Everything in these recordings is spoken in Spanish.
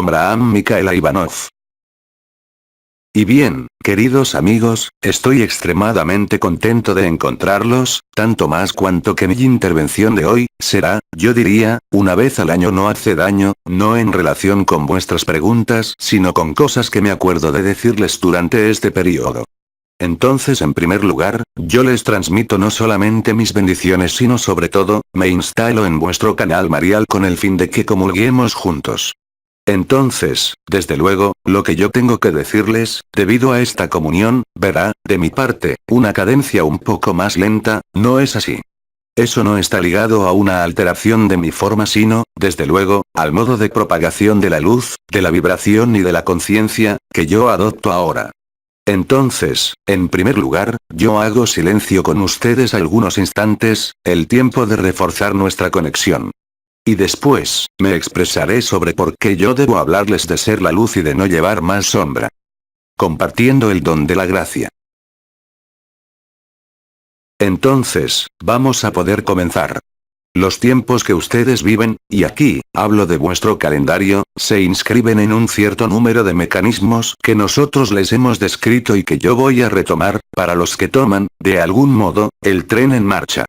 Abraham Micaela Ivanov. Y bien, queridos amigos, estoy extremadamente contento de encontrarlos, tanto más cuanto que mi intervención de hoy, será, yo diría, una vez al año no hace daño, no en relación con vuestras preguntas, sino con cosas que me acuerdo de decirles durante este periodo. Entonces, en primer lugar, yo les transmito no solamente mis bendiciones sino sobre todo, me instalo en vuestro canal marial con el fin de que comulguemos juntos. Entonces, desde luego, lo que yo tengo que decirles, debido a esta comunión, verá, de mi parte, una cadencia un poco más lenta, no es así. Eso no está ligado a una alteración de mi forma sino, desde luego, al modo de propagación de la luz, de la vibración y de la conciencia, que yo adopto ahora. Entonces, en primer lugar, yo hago silencio con ustedes algunos instantes, el tiempo de reforzar nuestra conexión. Y después, me expresaré sobre por qué yo debo hablarles de ser la luz y de no llevar más sombra. Compartiendo el don de la gracia. Entonces, vamos a poder comenzar. Los tiempos que ustedes viven, y aquí, hablo de vuestro calendario, se inscriben en un cierto número de mecanismos que nosotros les hemos descrito y que yo voy a retomar, para los que toman, de algún modo, el tren en marcha.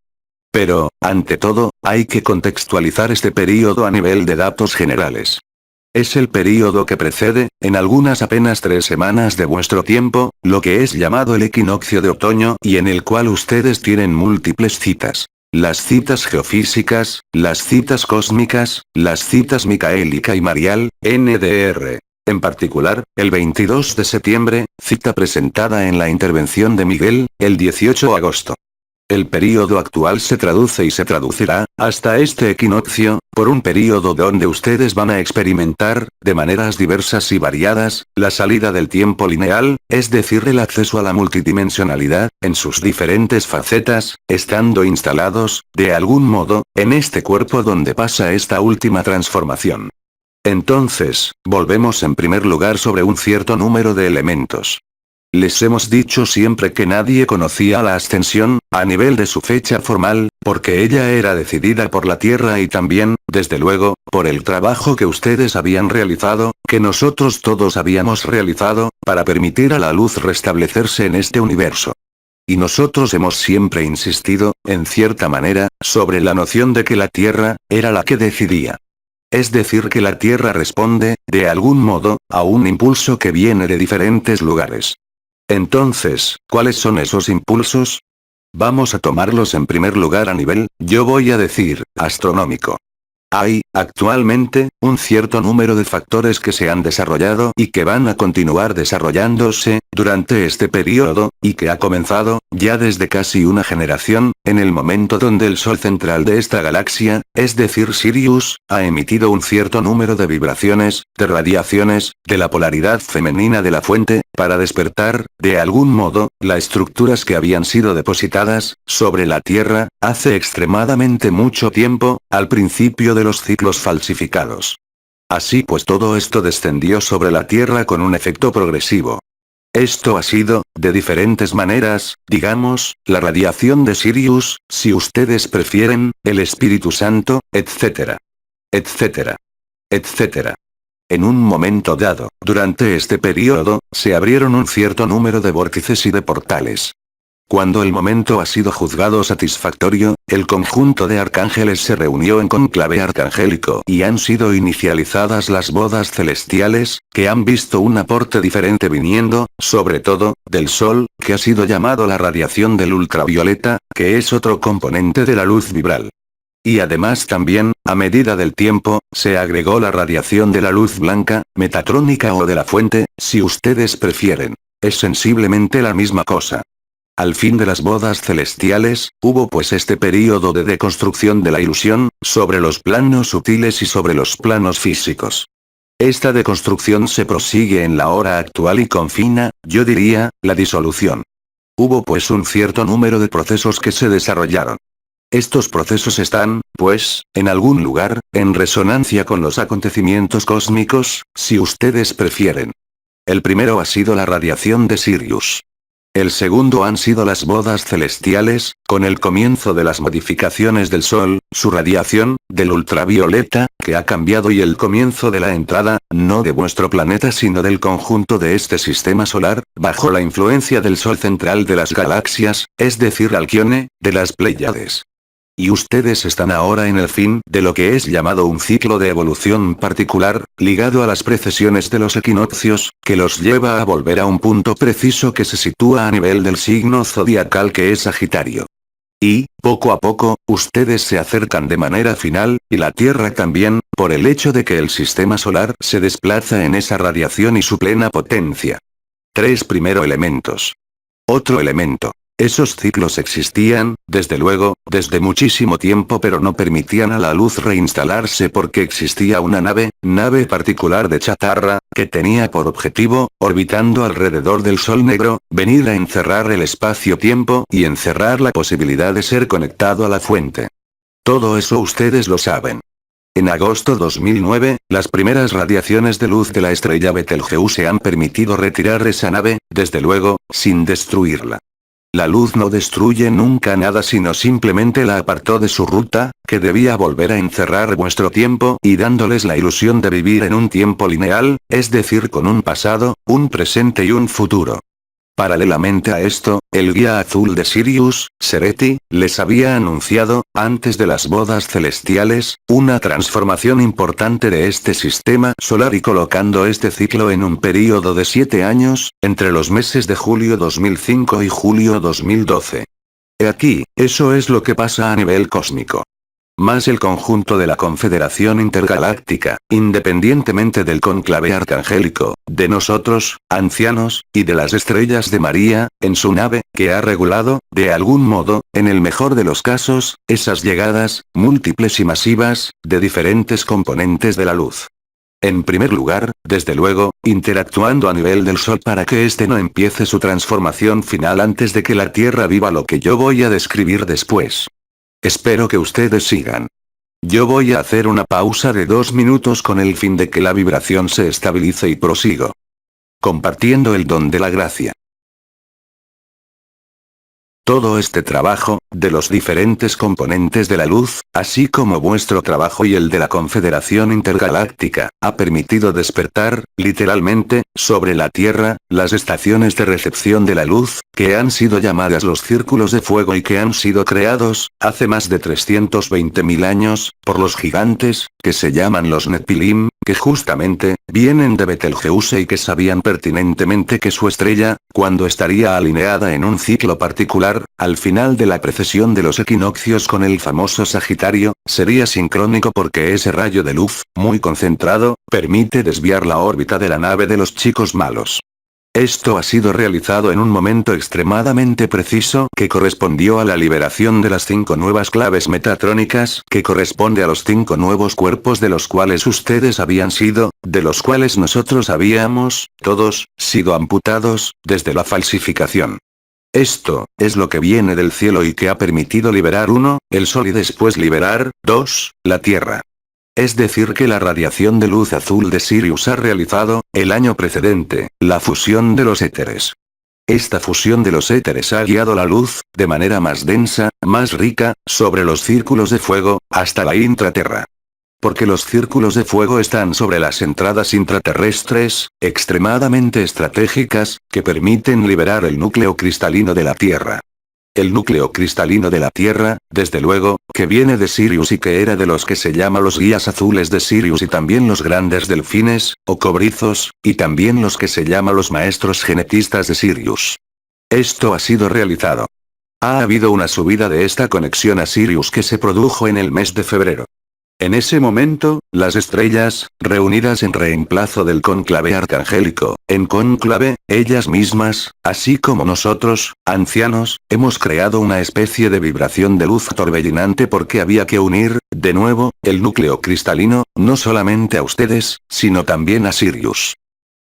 Pero, ante todo, hay que contextualizar este período a nivel de datos generales. Es el período que precede, en algunas apenas 3 semanas de vuestro tiempo, lo que es llamado el equinoccio de otoño y en el cual ustedes tienen múltiples citas. Las citas geofísicas, las citas cósmicas, las citas micaélica y marial, NDR. En particular, el 22 de septiembre, cita presentada en la intervención de Miguel, el 18 de agosto. El período actual se traduce y se traducirá, hasta este equinoccio, por un período donde ustedes van a experimentar, de maneras diversas y variadas, la salida del tiempo lineal, es decir, el acceso a la multidimensionalidad, en sus diferentes facetas, estando instalados, de algún modo, en este cuerpo donde pasa esta última transformación. Entonces, volvemos en primer lugar sobre un cierto número de elementos. Les hemos dicho siempre que nadie conocía la ascensión, a nivel de su fecha formal, porque ella era decidida por la Tierra y también, desde luego, por el trabajo que ustedes habían realizado, que nosotros todos habíamos realizado, para permitir a la luz restablecerse en este universo. Y nosotros hemos siempre insistido, en cierta manera, sobre la noción de que la Tierra, era la que decidía. Es decir, que la Tierra responde, de algún modo, a un impulso que viene de diferentes lugares. Entonces, ¿cuáles son esos impulsos? Vamos a tomarlos en primer lugar a nivel, yo voy a decir, astronómico. Hay, actualmente, un cierto número de factores que se han desarrollado y que van a continuar desarrollándose, durante este periodo, y que ha comenzado, ya desde casi una generación, en el momento donde el Sol central de esta galaxia, es decir Sirius, ha emitido un cierto número de vibraciones, de radiaciones, de la polaridad femenina de la fuente, para despertar, de algún modo, las estructuras que habían sido depositadas, sobre la Tierra, hace extremadamente mucho tiempo, al principio de los ciclos falsificados. Así pues todo esto descendió sobre la Tierra con un efecto progresivo. Esto ha sido, de diferentes maneras, digamos, la radiación de Sirius, si ustedes prefieren, el Espíritu Santo, etc. etc. etc. En un momento dado, durante este periodo, se abrieron un cierto número de vórtices y de portales. Cuando el momento ha sido juzgado satisfactorio, el conjunto de arcángeles se reunió en conclave arcangélico y han sido inicializadas las bodas celestiales, que han visto un aporte diferente viniendo, sobre todo, del Sol, que ha sido llamado la radiación del ultravioleta, que es otro componente de la luz vibral. Y además también, a medida del tiempo, se agregó la radiación de la luz blanca, metatrónica o de la fuente, si ustedes prefieren. Es sensiblemente la misma cosa. Al fin de las bodas celestiales, hubo pues este período de deconstrucción de la ilusión, sobre los planos sutiles y sobre los planos físicos. Esta deconstrucción se prosigue en la hora actual y confina, yo diría, la disolución. Hubo pues un cierto número de procesos que se desarrollaron. Estos procesos están, pues, en algún lugar, en resonancia con los acontecimientos cósmicos, si ustedes prefieren. El primero ha sido la radiación de Sirius. El segundo han sido las bodas celestiales, con el comienzo de las modificaciones del Sol, su radiación, del ultravioleta, que ha cambiado y el comienzo de la entrada, no de vuestro planeta sino del conjunto de este sistema solar, bajo la influencia del Sol central de las galaxias, es decir Alquione, de las Pléyades. Y ustedes están ahora en el fin de lo que es llamado un ciclo de evolución particular, ligado a las precesiones de los equinoccios, que los lleva a volver a un punto preciso que se sitúa a nivel del signo zodiacal que es Sagitario. Y, poco a poco, ustedes se acercan de manera final, y la Tierra también, por el hecho de que el sistema solar se desplaza en esa radiación y su plena potencia. 3 primero elementos. Otro elemento. Esos ciclos existían, desde luego, desde muchísimo tiempo pero no permitían a la luz reinstalarse porque existía una nave particular de chatarra, que tenía por objetivo, orbitando alrededor del Sol negro, venir a encerrar el espacio-tiempo y encerrar la posibilidad de ser conectado a la fuente. Todo eso ustedes lo saben. En agosto 2009, las primeras radiaciones de luz de la estrella Betelgeuse han permitido retirar esa nave, desde luego, sin destruirla. La luz no destruye nunca nada sino simplemente la apartó de su ruta, que debía volver a encerrar vuestro tiempo y dándoles la ilusión de vivir en un tiempo lineal, es decir con un pasado, un presente y un futuro. Paralelamente a esto, el guía azul de Sirius, Sereti, les había anunciado, antes de las bodas celestiales, una transformación importante de este sistema solar y colocando este ciclo en un período de 7 años, entre los meses de julio 2005 y julio 2012. He aquí, eso es lo que pasa a nivel cósmico. Más el conjunto de la Confederación Intergaláctica, independientemente del cónclave arcangélico, de nosotros, ancianos, y de las estrellas de María, en su nave, que ha regulado, de algún modo, en el mejor de los casos, esas llegadas, múltiples y masivas, de diferentes componentes de la luz. En primer lugar, desde luego, interactuando a nivel del Sol para que éste no empiece su transformación final antes de que la Tierra viva lo que yo voy a describir después. Espero que ustedes sigan. Yo voy a hacer una pausa de 2 minutos con el fin de que la vibración se estabilice y prosigo. Compartiendo el don de la gracia. Todo este trabajo, de los diferentes componentes de la luz, así como vuestro trabajo y el de la Confederación Intergaláctica, ha permitido despertar, literalmente, sobre la Tierra, las estaciones de recepción de la luz, que han sido llamadas los círculos de fuego y que han sido creados, hace más de 320.000 años, por los gigantes, que se llaman los Nepilim, que justamente, vienen de Betelgeuse y que sabían pertinentemente que su estrella, cuando estaría alineada en un ciclo particular, al final de la precesión de los equinoccios con el famoso Sagitario, sería sincrónico porque ese rayo de luz, muy concentrado, permite desviar la órbita de la nave de los chicos malos. Esto ha sido realizado en un momento extremadamente preciso que correspondió a la liberación de las 5 nuevas claves metatrónicas que corresponde a los 5 nuevos cuerpos de los cuales ustedes habían sido, de los cuales nosotros habíamos, todos, sido amputados, desde la falsificación. Esto, es lo que viene del cielo y que ha permitido liberar 1, el Sol y después liberar, 2, la Tierra. Es decir que la radiación de luz azul de Sirius ha realizado, el año precedente, la fusión de los éteres. Esta fusión de los éteres ha guiado la luz, de manera más densa, más rica, sobre los círculos de fuego, hasta la intraterra. Porque los círculos de fuego están sobre las entradas intraterrestres, extremadamente estratégicas, que permiten liberar el núcleo cristalino de la Tierra. El núcleo cristalino de la Tierra, desde luego, que viene de Sirius y que era de los que se llama los guías azules de Sirius y también los grandes delfines, o cobrizos, y también los que se llama los maestros genetistas de Sirius. Esto ha sido realizado. Ha habido una subida de esta conexión a Sirius que se produjo en el mes de febrero. En ese momento, las estrellas, reunidas en reemplazo del cónclave arcangélico, en cónclave, ellas mismas, así como nosotros, ancianos, hemos creado una especie de vibración de luz torbellinante porque había que unir, de nuevo, el núcleo cristalino, no solamente a ustedes, sino también a Sirius.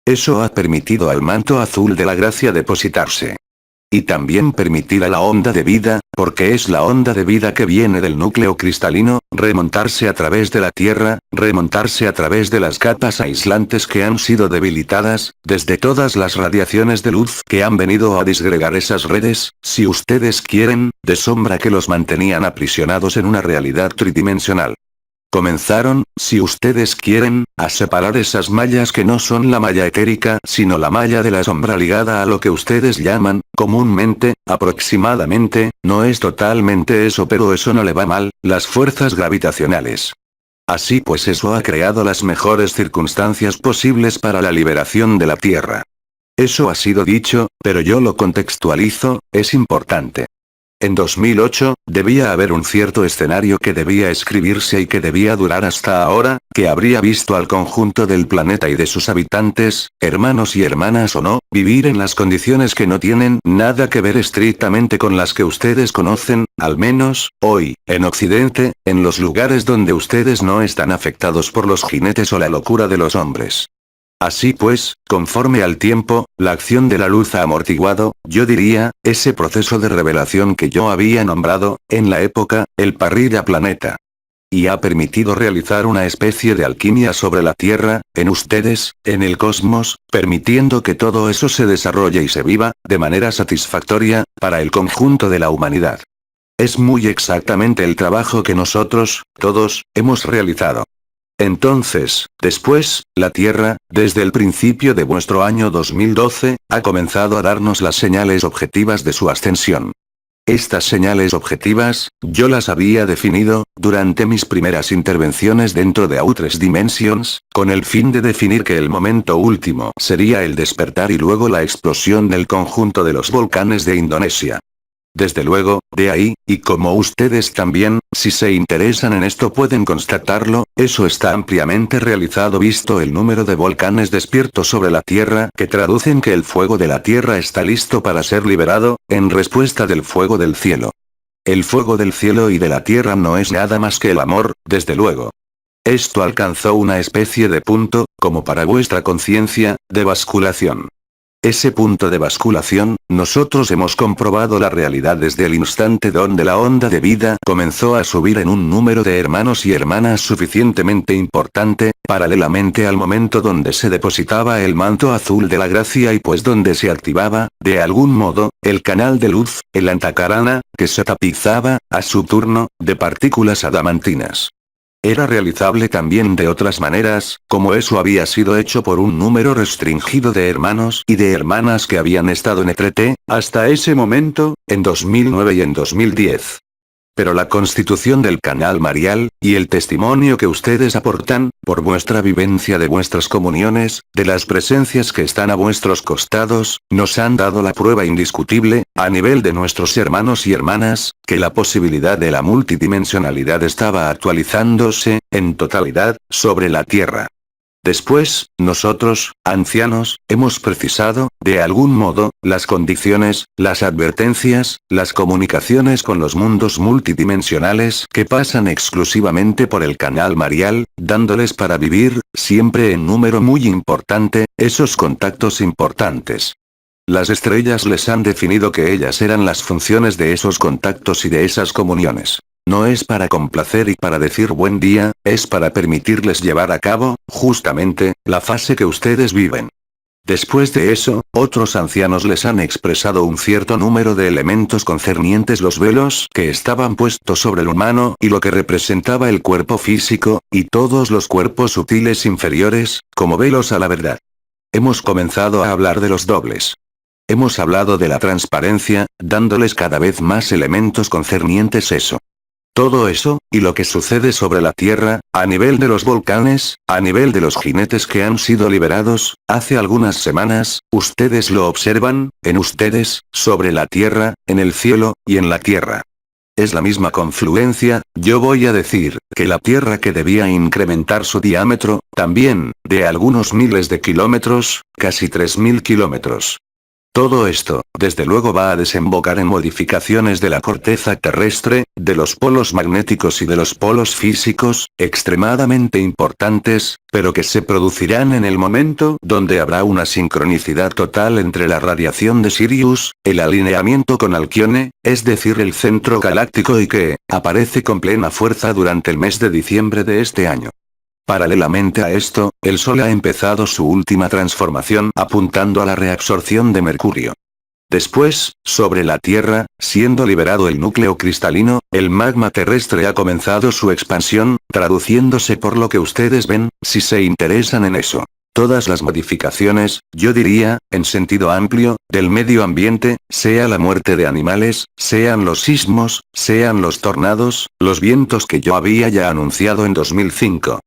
Eso ha permitido al manto azul de la gracia depositarse. Y también permitir a la onda de vida, porque es la onda de vida que viene del núcleo cristalino, remontarse a través de la Tierra, remontarse a través de las capas aislantes que han sido debilitadas, desde todas las radiaciones de luz que han venido a disgregar esas redes, si ustedes quieren, de sombra que los mantenían aprisionados en una realidad tridimensional. Comenzaron, si ustedes quieren, a separar esas mallas que no son la malla etérica, sino la malla de la sombra ligada a lo que ustedes llaman, comúnmente, aproximadamente, no es totalmente eso pero eso no le va mal, las fuerzas gravitacionales. Así pues eso ha creado las mejores circunstancias posibles para la liberación de la Tierra. Eso ha sido dicho, pero yo lo contextualizo, es importante. En 2008, debía haber un cierto escenario que debía escribirse y que debía durar hasta ahora, que habría visto al conjunto del planeta y de sus habitantes, hermanos y hermanas o no, vivir en las condiciones que no tienen nada que ver estrictamente con las que ustedes conocen, al menos, hoy, en Occidente, en los lugares donde ustedes no están afectados por los jinetes o la locura de los hombres. Así pues, conforme al tiempo, la acción de la luz ha amortiguado, yo diría, ese proceso de revelación que yo había nombrado, en la época, el parrilla planeta. Y ha permitido realizar una especie de alquimia sobre la Tierra, en ustedes, en el cosmos, permitiendo que todo eso se desarrolle y se viva, de manera satisfactoria, para el conjunto de la humanidad. Es muy exactamente el trabajo que nosotros, todos, hemos realizado. Entonces, después, la Tierra, desde el principio de vuestro año 2012, ha comenzado a darnos las señales objetivas de su ascensión. Estas señales objetivas, yo las había definido, durante mis primeras intervenciones dentro de Outer Dimensions, con el fin de definir que el momento último sería el despertar y luego la explosión del conjunto de los volcanes de Indonesia. Desde luego, de ahí, y como ustedes también, si se interesan en esto pueden constatarlo, eso está ampliamente realizado visto el número de volcanes despiertos sobre la Tierra que traducen que el fuego de la Tierra está listo para ser liberado, en respuesta del fuego del cielo. El fuego del cielo y de la Tierra no es nada más que el amor, desde luego. Esto alcanzó una especie de punto, como para vuestra conciencia, de basculación. Ese punto de basculación, nosotros hemos comprobado la realidad desde el instante donde la onda de vida comenzó a subir en un número de hermanos y hermanas suficientemente importante, paralelamente al momento donde se depositaba el manto azul de la gracia y pues donde se activaba, de algún modo, el canal de luz, el antakarana, que se tapizaba, a su turno, de partículas adamantinas. Era realizable también de otras maneras, como eso había sido hecho por un número restringido de hermanos y de hermanas que habían estado en ETRT, hasta ese momento, en 2009 y en 2010. Pero la constitución del canal marial, y el testimonio que ustedes aportan, por vuestra vivencia de vuestras comuniones, de las presencias que están a vuestros costados, nos han dado la prueba indiscutible, a nivel de nuestros hermanos y hermanas, que la posibilidad de la multidimensionalidad estaba actualizándose, en totalidad, sobre la Tierra. Después, nosotros, ancianos, hemos precisado, de algún modo, las condiciones, las advertencias, las comunicaciones con los mundos multidimensionales que pasan exclusivamente por el canal marial, dándoles para vivir, siempre en número muy importante, esos contactos importantes. Las estrellas les han definido que ellas eran las funciones de esos contactos y de esas comuniones. No es para complacer y para decir buen día, es para permitirles llevar a cabo, justamente, la fase que ustedes viven. Después de eso, otros ancianos les han expresado un cierto número de elementos concernientes los velos que estaban puestos sobre el humano y lo que representaba el cuerpo físico, y todos los cuerpos sutiles inferiores, como velos a la verdad. Hemos comenzado a hablar de los dobles. Hemos hablado de la transparencia, dándoles cada vez más elementos concernientes eso. Todo eso, y lo que sucede sobre la Tierra, a nivel de los volcanes, a nivel de los jinetes que han sido liberados, hace algunas semanas, ustedes lo observan, en ustedes, sobre la Tierra, en el cielo, y en la Tierra. Es la misma confluencia, yo voy a decir, que la Tierra que debía incrementar su diámetro, también, de algunos miles de kilómetros, casi 3000 kilómetros. Todo esto, desde luego va a desembocar en modificaciones de la corteza terrestre, de los polos magnéticos y de los polos físicos, extremadamente importantes, pero que se producirán en el momento donde habrá una sincronicidad total entre la radiación de Sirius, el alineamiento con Alquione, es decir el centro galáctico y que, aparece con plena fuerza durante el mes de diciembre de este año. Paralelamente a esto, el Sol ha empezado su última transformación apuntando a la reabsorción de Mercurio. Después, sobre la Tierra, siendo liberado el núcleo cristalino, el magma terrestre ha comenzado su expansión, traduciéndose por lo que ustedes ven, si se interesan en eso. Todas las modificaciones, yo diría, en sentido amplio, del medio ambiente, sea la muerte de animales, sean los sismos, sean los tornados, los vientos que yo había ya anunciado en 2005.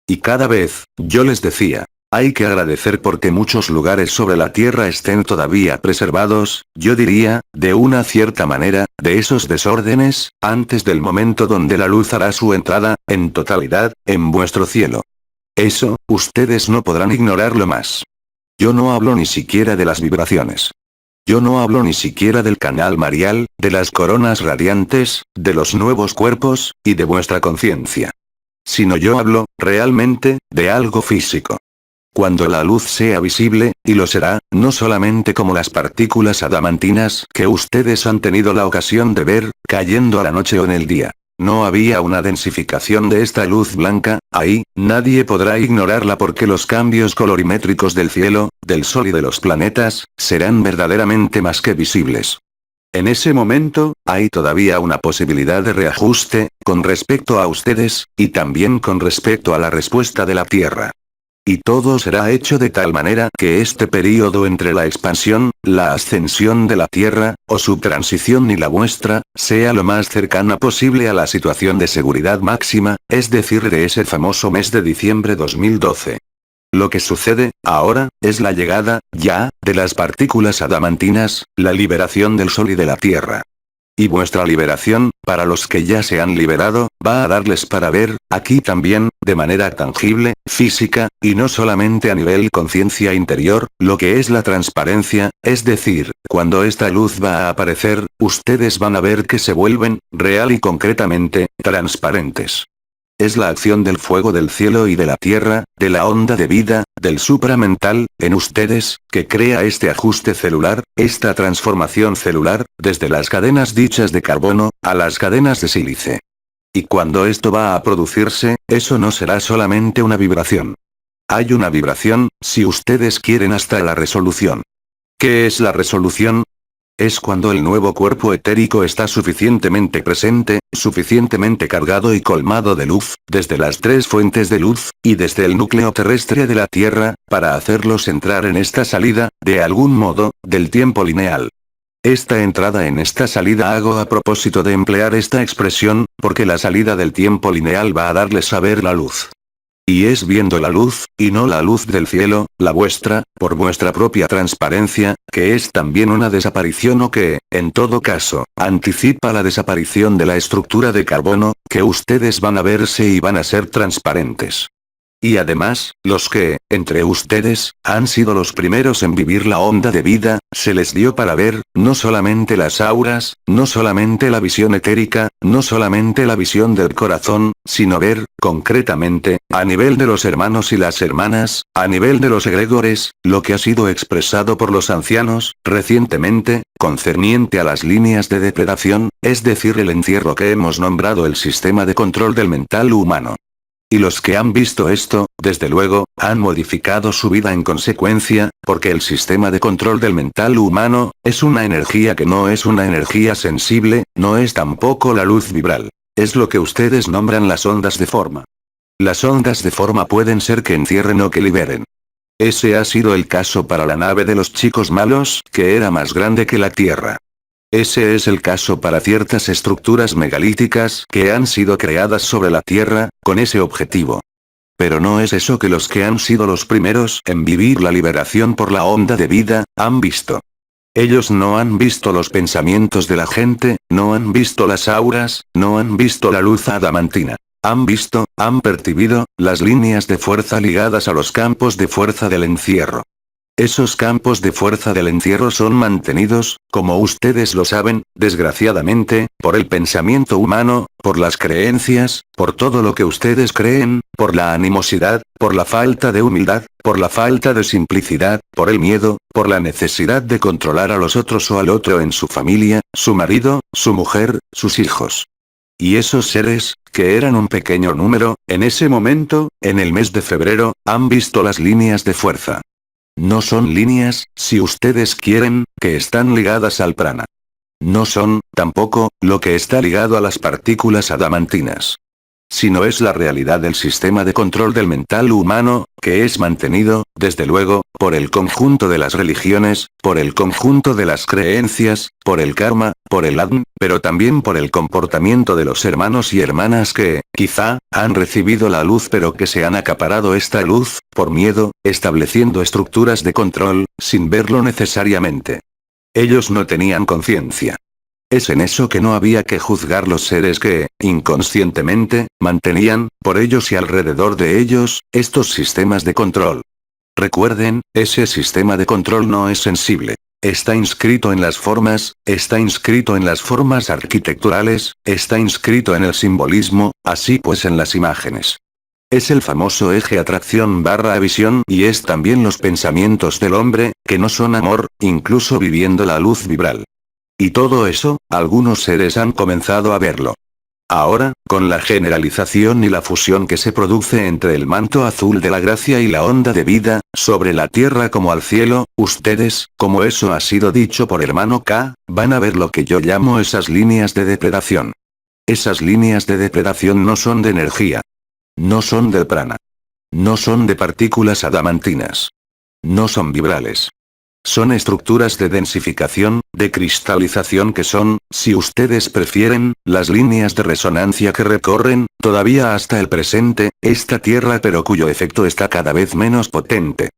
Y cada vez, yo les decía, hay que agradecer porque muchos lugares sobre la Tierra estén todavía preservados, yo diría, de una cierta manera, de esos desórdenes, antes del momento donde la luz hará su entrada, en totalidad, en vuestro cielo. Eso, ustedes no podrán ignorarlo más. Yo no hablo ni siquiera de las vibraciones. Yo no hablo ni siquiera del canal marial, de las coronas radiantes, de los nuevos cuerpos, y de vuestra conciencia. Sino yo hablo, realmente, de algo físico. Cuando la luz sea visible, y lo será, no solamente como las partículas adamantinas que ustedes han tenido la ocasión de ver, cayendo a la noche o en el día. No había una densificación de esta luz blanca, ahí, nadie podrá ignorarla porque los cambios colorimétricos del cielo, del sol y de los planetas, serán verdaderamente más que visibles. En ese momento, hay todavía una posibilidad de reajuste, con respecto a ustedes, y también con respecto a la respuesta de la Tierra. Y todo será hecho de tal manera que este período entre la expansión, la ascensión de la Tierra, o su transición y la vuestra, sea lo más cercana posible a la situación de seguridad máxima, es decir de ese famoso mes de diciembre 2012. Lo que sucede, ahora, es la llegada, ya, de las partículas adamantinas, la liberación del Sol y de la Tierra. Y vuestra liberación, para los que ya se han liberado, va a darles para ver, aquí también, de manera tangible, física, y no solamente a nivel conciencia interior, lo que es la transparencia, es decir, cuando esta luz va a aparecer, ustedes van a ver que se vuelven, real y concretamente, transparentes. Es la acción del fuego del cielo y de la tierra, de la onda de vida, del supramental, en ustedes, que crea este ajuste celular, esta transformación celular, desde las cadenas dichas de carbono, a las cadenas de sílice. Y cuando esto va a producirse, eso no será solamente una vibración. Hay una vibración, si ustedes quieren hasta la resolución. ¿Qué es la resolución? Es cuando el nuevo cuerpo etérico está suficientemente presente, suficientemente cargado y colmado de luz, desde las tres fuentes de luz, y desde el núcleo terrestre de la Tierra, para hacerlos entrar en esta salida, de algún modo, del tiempo lineal. Esta entrada en esta salida hago a propósito de emplear esta expresión, porque la salida del tiempo lineal va a darles a ver la luz. Y es viendo la luz, y no la luz del cielo, la vuestra, por vuestra propia transparencia, que es también una desaparición o que, en todo caso, anticipa la desaparición de la estructura de carbono, que ustedes van a verse y van a ser transparentes. Y además, los que, entre ustedes, han sido los primeros en vivir la onda de vida, se les dio para ver, no solamente las auras, no solamente la visión etérica, no solamente la visión del corazón, sino ver, concretamente, a nivel de los hermanos y las hermanas, a nivel de los egregores, lo que ha sido expresado por los ancianos, recientemente, concerniente a las líneas de depredación, es decir el encierro que hemos nombrado el sistema de control del mental humano. Y los que han visto esto, desde luego, han modificado su vida en consecuencia, porque el sistema de control del mental humano, es una energía que no es una energía sensible, no es tampoco la luz vibral. Es lo que ustedes nombran las ondas de forma. Las ondas de forma pueden ser que encierren o que liberen. Ese ha sido el caso para la nave de los chicos malos, que era más grande que la Tierra. Ese es el caso para ciertas estructuras megalíticas que han sido creadas sobre la Tierra, con ese objetivo. Pero no es eso que los que han sido los primeros en vivir la liberación por la onda de vida, han visto. Ellos no han visto los pensamientos de la gente, no han visto las auras, no han visto la luz adamantina. Han visto, han percibido, las líneas de fuerza ligadas a los campos de fuerza del encierro. Esos campos de fuerza del encierro son mantenidos, como ustedes lo saben, desgraciadamente, por el pensamiento humano, por las creencias, por todo lo que ustedes creen, por la animosidad, por la falta de humildad, por la falta de simplicidad, por el miedo, por la necesidad de controlar a los otros o al otro en su familia, su marido, su mujer, sus hijos. Y esos seres, que eran un pequeño número, en ese momento, en el mes de febrero, han visto las líneas de fuerza. No son líneas, si ustedes quieren, que están ligadas al prana. No son, tampoco, lo que está ligado a las partículas adamantinas. Sino es la realidad del sistema de control del mental humano, que es mantenido, desde luego, por el conjunto de las religiones, por el conjunto de las creencias, por el karma, por el adn, pero también por el comportamiento de los hermanos y hermanas que, quizá, han recibido la luz pero que se han acaparado esta luz, por miedo, estableciendo estructuras de control, sin verlo necesariamente. Ellos no tenían conciencia. Es en eso que no había que juzgar los seres que, inconscientemente, mantenían, por ellos y alrededor de ellos, estos sistemas de control. Recuerden, ese sistema de control no es sensible. Está inscrito en las formas, está inscrito en las formas arquitecturales, está inscrito en el simbolismo, así pues en las imágenes. Es el famoso eje atracción/visión y es también los pensamientos del hombre, que no son amor, incluso viviendo la luz vibral. Y todo eso, algunos seres han comenzado a verlo. Ahora, con la generalización y la fusión que se produce entre el manto azul de la gracia y la onda de vida, sobre la tierra como al cielo, ustedes, como eso ha sido dicho por hermano K, van a ver lo que yo llamo esas líneas de depredación. Esas líneas de depredación no son de energía. No son del prana. No son de partículas adamantinas. No son vibrales. Son estructuras de densificación, de cristalización que son, si ustedes prefieren, las líneas de resonancia que recorren, todavía hasta el presente, esta tierra pero cuyo efecto está cada vez menos potente.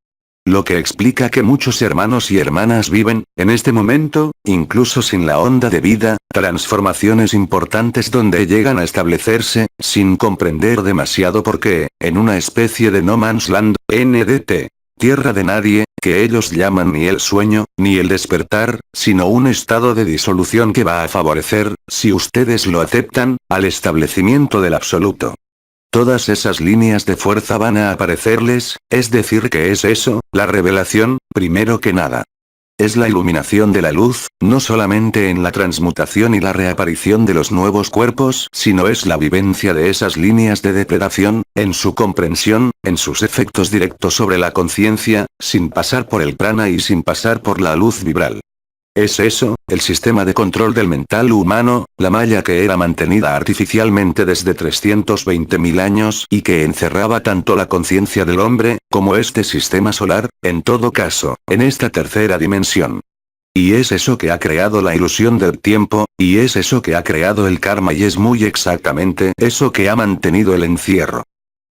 Lo que explica que muchos hermanos y hermanas viven, en este momento, incluso sin la onda de vida, transformaciones importantes donde llegan a establecerse, sin comprender demasiado por qué, en una especie de no man's land, NDT. Tierra de nadie, que ellos llaman ni el sueño, ni el despertar, sino un estado de disolución que va a favorecer, si ustedes lo aceptan, al establecimiento del absoluto. Todas esas líneas de fuerza van a aparecerles, es decir que es eso, la revelación, primero que nada. Es la iluminación de la luz, no solamente en la transmutación y la reaparición de los nuevos cuerpos, sino es la vivencia de esas líneas de depredación, en su comprensión, en sus efectos directos sobre la conciencia, sin pasar por el prana y sin pasar por la luz vibral. Es eso, el sistema de control del mental humano, la malla que era mantenida artificialmente desde 320.000 años y que encerraba tanto la conciencia del hombre, como este sistema solar, en todo caso, en esta tercera dimensión. Y es eso que ha creado la ilusión del tiempo, y es eso que ha creado el karma y es muy exactamente eso que ha mantenido el encierro.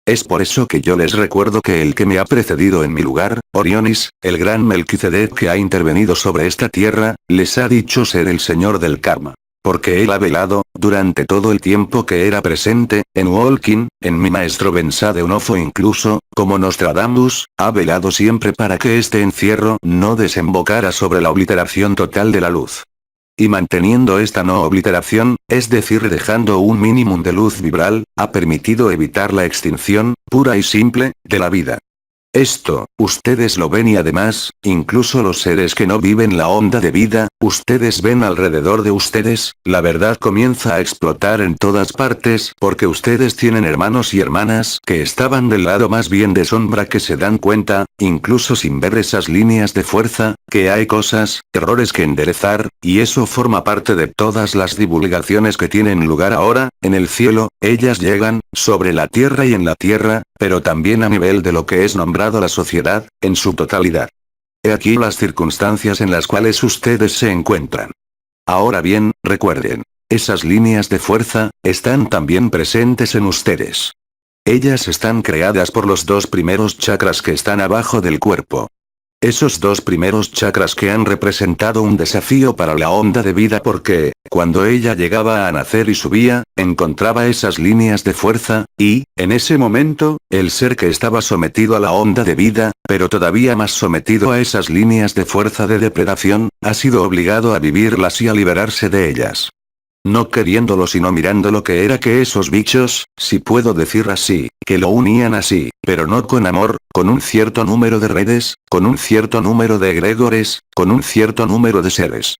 Es por eso que yo les recuerdo que el que me ha precedido en mi lugar, Orionis, el gran Melquisedec que ha intervenido sobre esta tierra, les ha dicho ser el señor del karma. Porque él ha velado, durante todo el tiempo que era presente, en Walking, en mi maestro Bensá de Onofo incluso, como Nostradamus, ha velado siempre para que este encierro no desembocara sobre la obliteración total de la luz. Y manteniendo esta no obliteración, es decir dejando un mínimo de luz vibral, ha permitido evitar la extinción, pura y simple, de la vida. Esto, ustedes lo ven y además, incluso los seres que no viven la onda de vida, ustedes ven alrededor de ustedes, la verdad comienza a explotar en todas partes porque ustedes tienen hermanos y hermanas que estaban del lado más bien de sombra que se dan cuenta, incluso sin ver esas líneas de fuerza, que hay cosas, errores que enderezar, y eso forma parte de todas las divulgaciones que tienen lugar ahora, en el cielo, ellas llegan, sobre la tierra y en la tierra, pero también a nivel de lo que es nombrado la sociedad, en su totalidad. He aquí las circunstancias en las cuales ustedes se encuentran. Ahora bien, recuerden, esas líneas de fuerza, están también presentes en ustedes. Ellas están creadas por los dos primeros chakras que están abajo del cuerpo. Esos dos primeros chakras que han representado un desafío para la onda de vida porque, cuando ella llegaba a nacer y subía, encontraba esas líneas de fuerza, y, en ese momento, el ser que estaba sometido a la onda de vida, pero todavía más sometido a esas líneas de fuerza de depredación, ha sido obligado a vivirlas y a liberarse de ellas. No queriéndolo sino mirando lo que era que esos bichos, si puedo decir así, que lo unían así, pero no con amor, con un cierto número de redes, con un cierto número de egregores, con un cierto número de seres.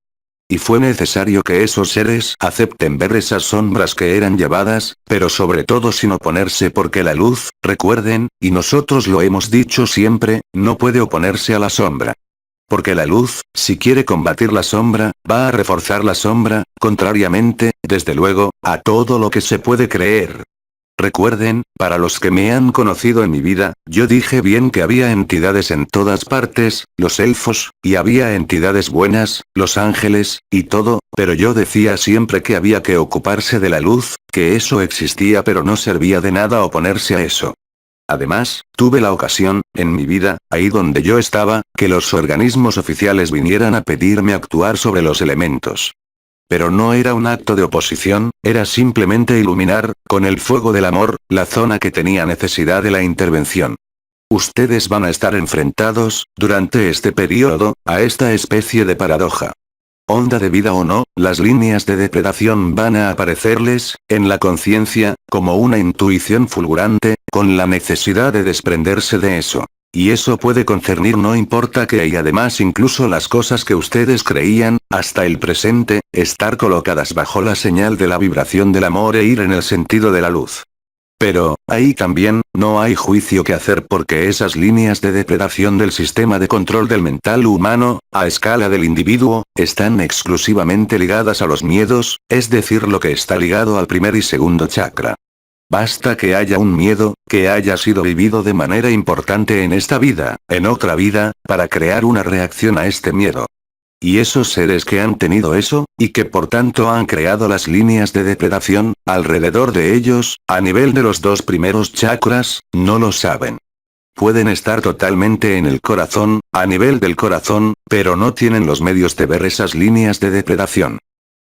Y fue necesario que esos seres acepten ver esas sombras que eran llevadas, pero sobre todo sin oponerse porque la luz, recuerden, y nosotros lo hemos dicho siempre, no puede oponerse a la sombra. Porque la luz, si quiere combatir la sombra, va a reforzar la sombra, contrariamente, desde luego, a todo lo que se puede creer. Recuerden, para los que me han conocido en mi vida, yo dije bien que había entidades en todas partes, los elfos, y había entidades buenas, los ángeles, y todo, pero yo decía siempre que había que ocuparse de la luz, que eso existía pero no servía de nada oponerse a eso. Además, tuve la ocasión, en mi vida, ahí donde yo estaba, que los organismos oficiales vinieran a pedirme actuar sobre los elementos. Pero no era un acto de oposición, era simplemente iluminar, con el fuego del amor, la zona que tenía necesidad de la intervención. Ustedes van a estar enfrentados, durante este periodo, a esta especie de paradoja. Onda de vida o no, las líneas de depredación van a aparecerles, en la conciencia, como una intuición fulgurante, con la necesidad de desprenderse de eso. Y eso puede concernir no importa qué y además incluso las cosas que ustedes creían, hasta el presente, estar colocadas bajo la señal de la vibración del amor e ir en el sentido de la luz. Pero, ahí también, no hay juicio que hacer porque esas líneas de depredación del sistema de control del mental humano, a escala del individuo, están exclusivamente ligadas a los miedos, es decir lo que está ligado al primer y segundo chakra. Basta que haya un miedo, que haya sido vivido de manera importante en esta vida, en otra vida, para crear una reacción a este miedo. Y esos seres que han tenido eso, y que por tanto han creado las líneas de depredación, alrededor de ellos, a nivel de los dos primeros chakras, no lo saben. Pueden estar totalmente en el corazón, a nivel del corazón, pero no tienen los medios de ver esas líneas de depredación.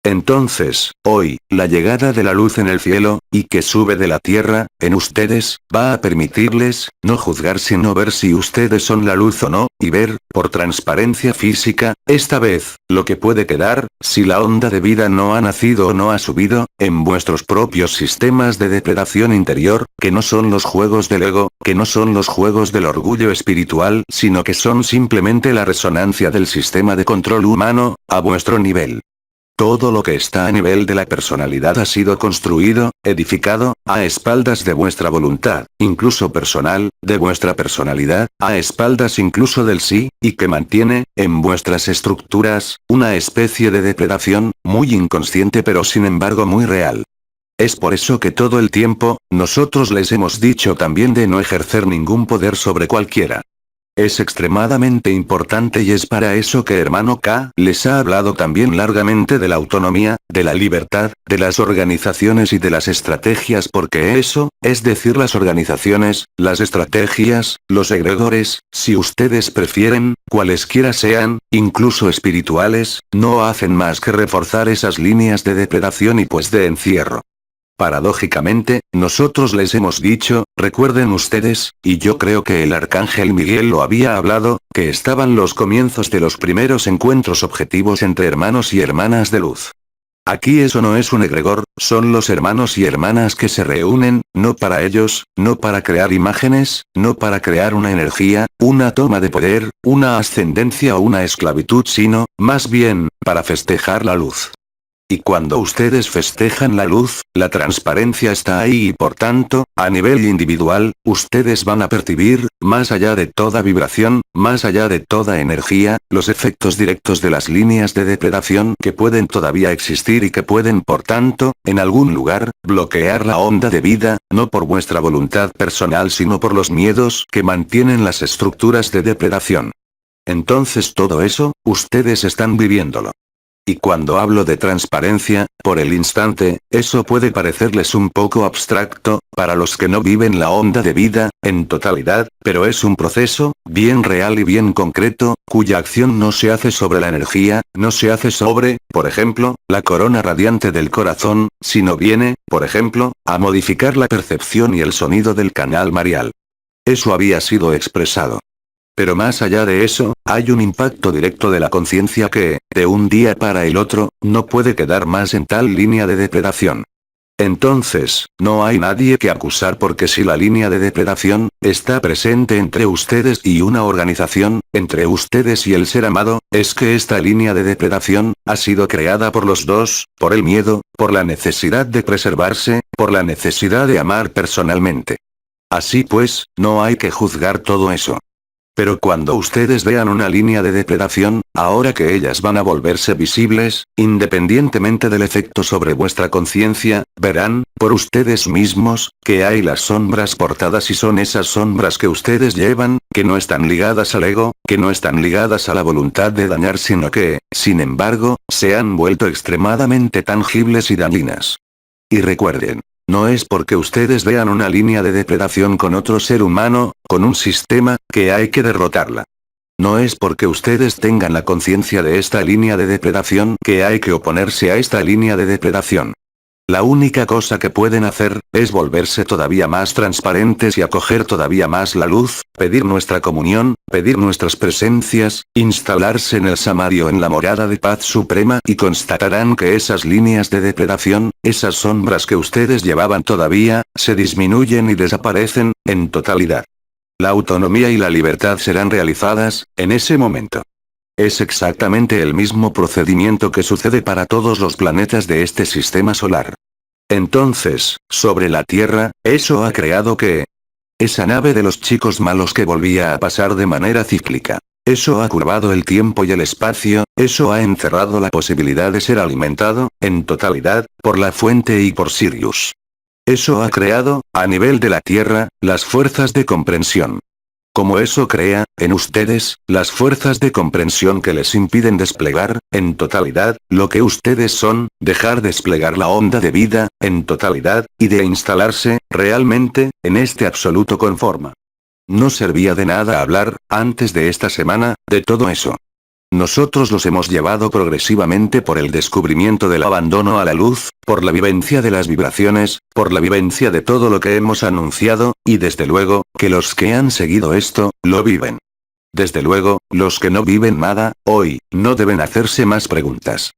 Entonces, hoy, la llegada de la luz en el cielo, y que sube de la tierra, en ustedes, va a permitirles, no juzgar sino ver si ustedes son la luz o no, y ver, por transparencia física, esta vez, lo que puede quedar, si la onda de vida no ha nacido o no ha subido, en vuestros propios sistemas de depredación interior, que no son los juegos del ego, que no son los juegos del orgullo espiritual, sino que son simplemente la resonancia del sistema de control humano, a vuestro nivel. Todo lo que está a nivel de la personalidad ha sido construido, edificado, a espaldas de vuestra voluntad, incluso personal, de vuestra personalidad, a espaldas incluso del sí, y que mantiene, en vuestras estructuras, una especie de depredación, muy inconsciente pero sin embargo muy real. Es por eso que todo el tiempo, nosotros les hemos dicho también de no ejercer ningún poder sobre cualquiera. Es extremadamente importante y es para eso que hermano K les ha hablado también largamente de la autonomía, de la libertad, de las organizaciones y de las estrategias porque eso, es decir las organizaciones, las estrategias, los egregores, si ustedes prefieren, cualesquiera sean, incluso espirituales, no hacen más que reforzar esas líneas de depredación y pues de encierro. Paradójicamente, nosotros les hemos dicho, recuerden ustedes, y yo creo que el arcángel Miguel lo había hablado, que estaban los comienzos de los primeros encuentros objetivos entre hermanos y hermanas de luz. Aquí eso no es un egregor, son los hermanos y hermanas que se reúnen, no para ellos, no para crear imágenes, no para crear una energía, una toma de poder, una ascendencia o una esclavitud sino, más bien, para festejar la luz. Y cuando ustedes festejan la luz, la transparencia está ahí y por tanto, a nivel individual, ustedes van a percibir, más allá de toda vibración, más allá de toda energía, los efectos directos de las líneas de depredación que pueden todavía existir y que pueden por tanto, en algún lugar, bloquear la onda de vida, no por vuestra voluntad personal sino por los miedos que mantienen las estructuras de depredación. Entonces todo eso, ustedes están viviéndolo. Y cuando hablo de transparencia, por el instante, eso puede parecerles un poco abstracto, para los que no viven la onda de vida, en totalidad, pero es un proceso, bien real y bien concreto, cuya acción no se hace sobre la energía, no se hace sobre, por ejemplo, la corona radiante del corazón, sino viene, por ejemplo, a modificar la percepción y el sonido del canal marial. Eso había sido expresado. Pero más allá de eso, hay un impacto directo de la conciencia que, de un día para el otro, no puede quedar más en tal línea de depredación. Entonces, no hay nadie que acusar porque si la línea de depredación está presente entre ustedes y una organización, entre ustedes y el ser amado, es que esta línea de depredación ha sido creada por los dos, por el miedo, por la necesidad de preservarse, por la necesidad de amar personalmente. Así pues, no hay que juzgar todo eso. Pero cuando ustedes vean una línea de depredación, ahora que ellas van a volverse visibles, independientemente del efecto sobre vuestra conciencia, verán, por ustedes mismos, que hay las sombras portadas y son esas sombras que ustedes llevan, que no están ligadas al ego, que no están ligadas a la voluntad de dañar sino que, sin embargo, se han vuelto extremadamente tangibles y dañinas. Y recuerden. No es porque ustedes vean una línea de depredación con otro ser humano, con un sistema, que hay que derrotarla. No es porque ustedes tengan la conciencia de esta línea de depredación que hay que oponerse a esta línea de depredación. La única cosa que pueden hacer, es volverse todavía más transparentes y acoger todavía más la luz, pedir nuestra comunión, pedir nuestras presencias, instalarse en el Samadhi o en la morada de paz suprema y constatarán que esas líneas de depredación, esas sombras que ustedes llevaban todavía, se disminuyen y desaparecen, en totalidad. La autonomía y la libertad serán realizadas, en ese momento. Es exactamente el mismo procedimiento que sucede para todos los planetas de este sistema solar. Entonces, sobre la Tierra, eso ha creado que... esa nave de los chicos malos que volvía a pasar de manera cíclica. Eso ha curvado el tiempo y el espacio, eso ha encerrado la posibilidad de ser alimentado, en totalidad, por la fuente y por Sirius. Eso ha creado, a nivel de la Tierra, las fuerzas de comprensión. Como eso crea, en ustedes, las fuerzas de comprensión que les impiden desplegar, en totalidad, lo que ustedes son, dejar desplegar la onda de vida, en totalidad, y de instalarse, realmente, en este absoluto conforma. No servía de nada hablar, antes de esta semana, de todo eso. Nosotros los hemos llevado progresivamente por el descubrimiento del abandono a la luz, por la vivencia de las vibraciones, por la vivencia de todo lo que hemos anunciado, y desde luego, que los que han seguido esto, lo viven. Desde luego, los que no viven nada, hoy, no deben hacerse más preguntas.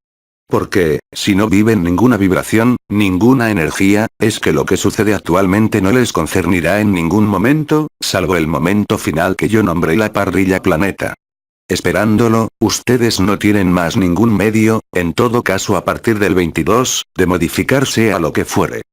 Porque, si no viven ninguna vibración, ninguna energía, es que lo que sucede actualmente no les concernirá en ningún momento, salvo el momento final que yo nombré la parrilla planeta. Esperándolo, ustedes no tienen más ningún medio, en todo caso a partir del 22, de modificarse a lo que fuere.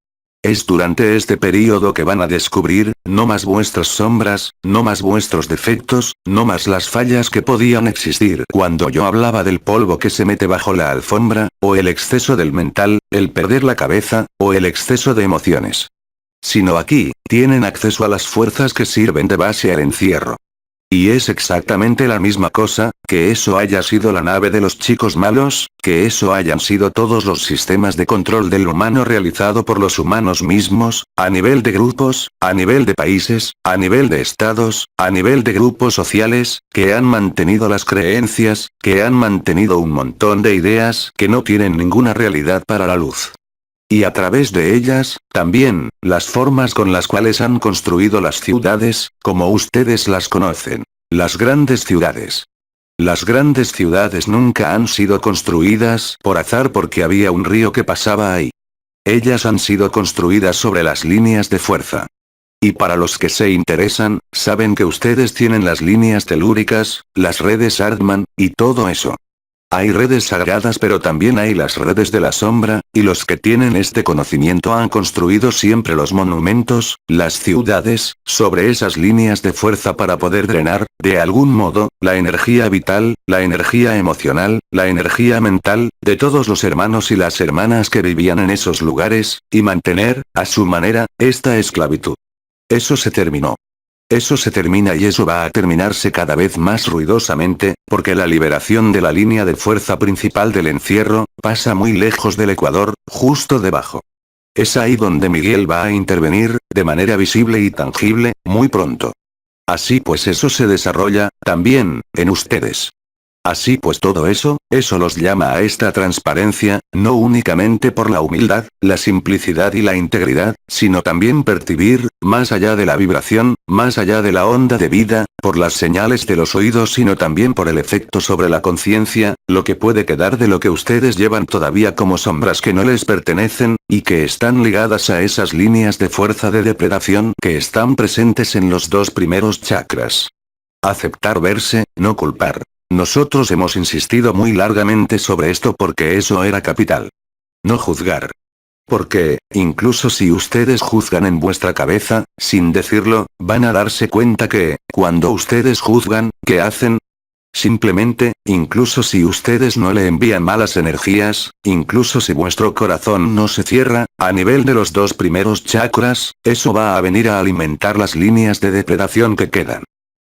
Es durante este período que van a descubrir, no más vuestras sombras, no más vuestros defectos, no más las fallas que podían existir cuando yo hablaba del polvo que se mete bajo la alfombra, o el exceso del mental, el perder la cabeza, o el exceso de emociones. Sino aquí, tienen acceso a las fuerzas que sirven de base al encierro. Y es exactamente la misma cosa, que eso haya sido la nave de los chicos malos, que eso hayan sido todos los sistemas de control del humano realizado por los humanos mismos, a nivel de grupos, a nivel de países, a nivel de estados, a nivel de grupos sociales, que han mantenido las creencias, que han mantenido un montón de ideas que no tienen ninguna realidad para la luz. Y a través de ellas, también, las formas con las cuales han construido las ciudades, como ustedes las conocen. Las grandes ciudades. Las grandes ciudades nunca han sido construidas por azar porque había un río que pasaba ahí. Ellas han sido construidas sobre las líneas de fuerza. Y para los que se interesan, saben que ustedes tienen las líneas telúricas, las redes Ardman, y todo eso. Hay redes sagradas pero también hay las redes de la sombra, y los que tienen este conocimiento han construido siempre los monumentos, las ciudades, sobre esas líneas de fuerza para poder drenar, de algún modo, la energía vital, la energía emocional, la energía mental, de todos los hermanos y las hermanas que vivían en esos lugares, y mantener, a su manera, esta esclavitud. Eso se terminó. Eso se termina y eso va a terminarse cada vez más ruidosamente, porque la liberación de la línea de fuerza principal del encierro, pasa muy lejos del ecuador, justo debajo. Es ahí donde Miguel va a intervenir, de manera visible y tangible, muy pronto. Así pues eso se desarrolla, también, en ustedes. Así pues todo eso los llama a esta transparencia, no únicamente por la humildad, la simplicidad y la integridad, sino también percibir, más allá de la vibración, más allá de la onda de vida, por las señales de los oídos sino también por el efecto sobre la conciencia, lo que puede quedar de lo que ustedes llevan todavía como sombras que no les pertenecen, y que están ligadas a esas líneas de fuerza de depredación que están presentes en los dos primeros chakras. Aceptar verse, no culpar. Nosotros hemos insistido muy largamente sobre esto porque eso era capital. No juzgar. Porque, incluso si ustedes juzgan en vuestra cabeza, sin decirlo, van a darse cuenta que, cuando ustedes juzgan, ¿qué hacen? Simplemente, incluso si ustedes no le envían malas energías, incluso si vuestro corazón no se cierra, a nivel de los dos primeros chakras, eso va a venir a alimentar las líneas de depredación que quedan.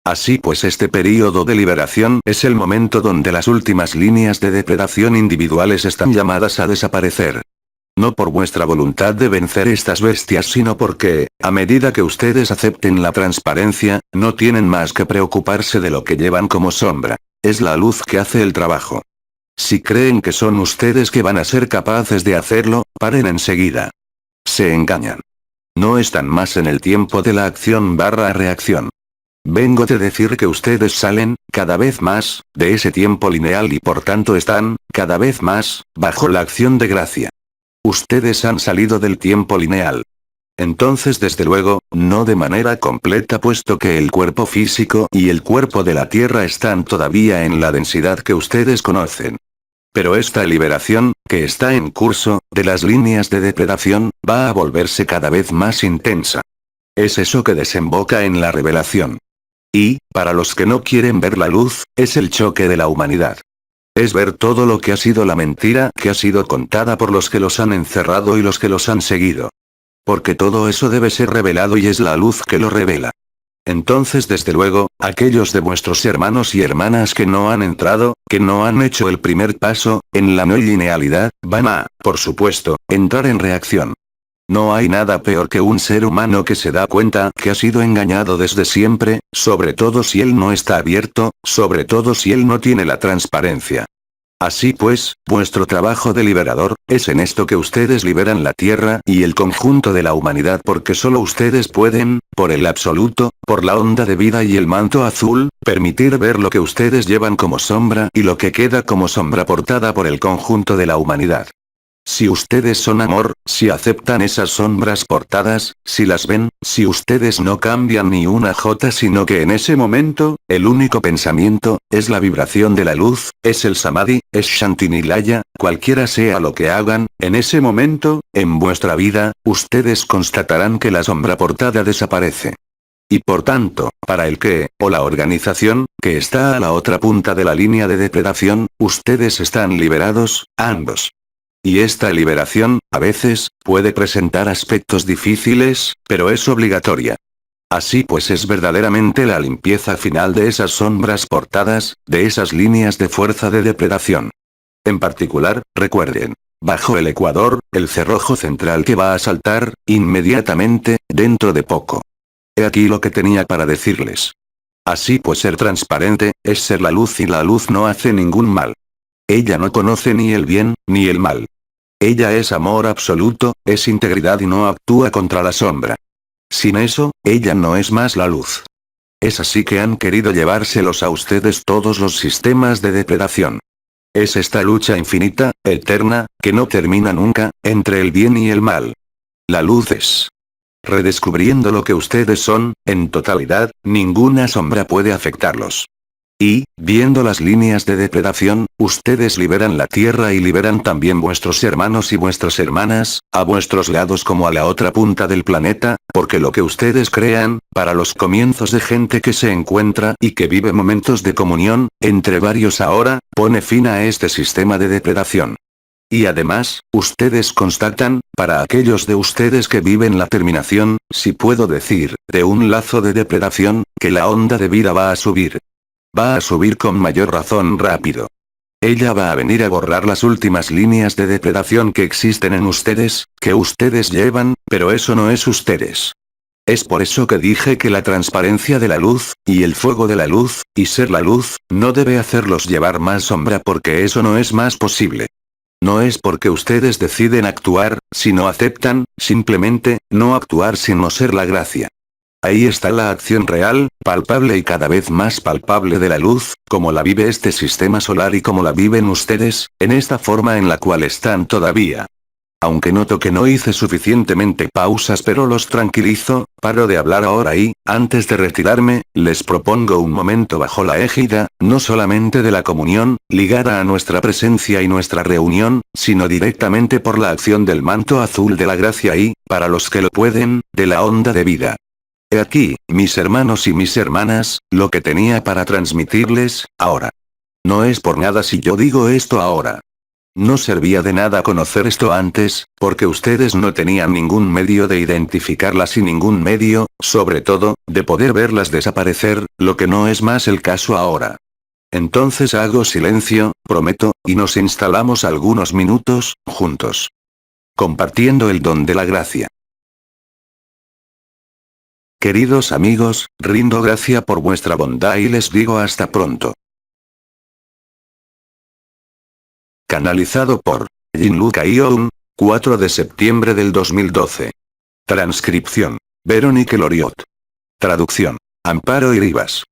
Así pues este período de liberación es el momento donde las últimas líneas de depredación individuales están llamadas a desaparecer. No por vuestra voluntad de vencer estas bestias sino porque, a medida que ustedes acepten la transparencia, no tienen más que preocuparse de lo que llevan como sombra. Es la luz que hace el trabajo. Si creen que son ustedes que van a ser capaces de hacerlo, paren enseguida. Se engañan. No están más en el tiempo de la acción/reacción. Vengo de decir que ustedes salen, cada vez más, de ese tiempo lineal y por tanto están, cada vez más, bajo la acción de gracia. Ustedes han salido del tiempo lineal. Entonces desde luego, no de manera completa puesto que el cuerpo físico y el cuerpo de la Tierra están todavía en la densidad que ustedes conocen. Pero esta liberación, que está en curso, de las líneas de depredación, va a volverse cada vez más intensa. Es eso que desemboca en la revelación. Y, para los que no quieren ver la luz, es el choque de la humanidad. Es ver todo lo que ha sido la mentira que ha sido contada por los que los han encerrado y los que los han seguido. Porque todo eso debe ser revelado y es la luz que lo revela. Entonces desde luego, aquellos de vuestros hermanos y hermanas que no han entrado, que no han hecho el primer paso, en la no linealidad, van a, por supuesto, entrar en reacción. No hay nada peor que un ser humano que se da cuenta que ha sido engañado desde siempre, sobre todo si él no está abierto, sobre todo si él no tiene la transparencia. Así pues, vuestro trabajo de liberador, es en esto que ustedes liberan la Tierra y el conjunto de la humanidad porque solo ustedes pueden, por el absoluto, por la onda de vida y el manto azul, permitir ver lo que ustedes llevan como sombra y lo que queda como sombra portada por el conjunto de la humanidad. Si ustedes son amor, si aceptan esas sombras portadas, si las ven, si ustedes no cambian ni una jota sino que en ese momento, el único pensamiento, es la vibración de la luz, es el samadhi, es Shantinilaya, cualquiera sea lo que hagan, en ese momento, en vuestra vida, ustedes constatarán que la sombra portada desaparece. Y por tanto, para el que, o la organización, que está a la otra punta de la línea de depredación, ustedes están liberados, ambos. Y esta liberación, a veces, puede presentar aspectos difíciles, pero es obligatoria. Así pues es verdaderamente la limpieza final de esas sombras portadas, de esas líneas de fuerza de depredación. En particular, recuerden, bajo el ecuador, el cerrojo central que va a saltar, inmediatamente, dentro de poco. He aquí lo que tenía para decirles. Así pues ser transparente, es ser la luz y la luz no hace ningún mal. Ella no conoce ni el bien, ni el mal. Ella es amor absoluto, es integridad y no actúa contra la sombra. Sin eso, ella no es más la luz. Es así que han querido llevárselos a ustedes todos los sistemas de depredación. Es esta lucha infinita, eterna, que no termina nunca, entre el bien y el mal. La luz es. Redescubriendo lo que ustedes son, en totalidad, ninguna sombra puede afectarlos. Y, viendo las líneas de depredación, ustedes liberan la Tierra y liberan también vuestros hermanos y vuestras hermanas, a vuestros lados como a la otra punta del planeta, porque lo que ustedes crean, para los comienzos de gente que se encuentra y que vive momentos de comunión, entre varios ahora, pone fin a este sistema de depredación. Y además, ustedes constatan, para aquellos de ustedes que viven la terminación, si puedo decir, de un lazo de depredación, que la onda de vida va a subir. Va a subir con mayor razón rápido. Ella va a venir a borrar las últimas líneas de depredación que existen en ustedes, que ustedes llevan, pero eso no es ustedes. Es por eso que dije que la transparencia de la luz, y el fuego de la luz, y ser la luz, no debe hacerlos llevar más sombra porque eso no es más posible. No es porque ustedes deciden actuar, sino aceptan, simplemente, no actuar sino ser la gracia. Ahí está la acción real, palpable y cada vez más palpable de la luz, como la vive este sistema solar y como la viven ustedes, en esta forma en la cual están todavía. Aunque noto que no hice suficientemente pausas pero los tranquilizo, paro de hablar ahora y, antes de retirarme, les propongo un momento bajo la égida, no solamente de la comunión, ligada a nuestra presencia y nuestra reunión, sino directamente por la acción del manto azul de la gracia y, para los que lo pueden, de la onda de vida. He aquí, mis hermanos y mis hermanas, lo que tenía para transmitirles, ahora. No es por nada si yo digo esto ahora. No servía de nada conocer esto antes, porque ustedes no tenían ningún medio de identificarlas y ningún medio, sobre todo, de poder verlas desaparecer, lo que no es más el caso ahora. Entonces hago silencio, prometo, y nos instalamos algunos minutos, juntos. Compartiendo el don de la gracia. Queridos amigos, rindo gracia por vuestra bondad y les digo hasta pronto. Canalizado por Gianluca Young, 4 de septiembre del 2012. Transcripción: Veronique Loriot. Traducción: Amparo Iribas.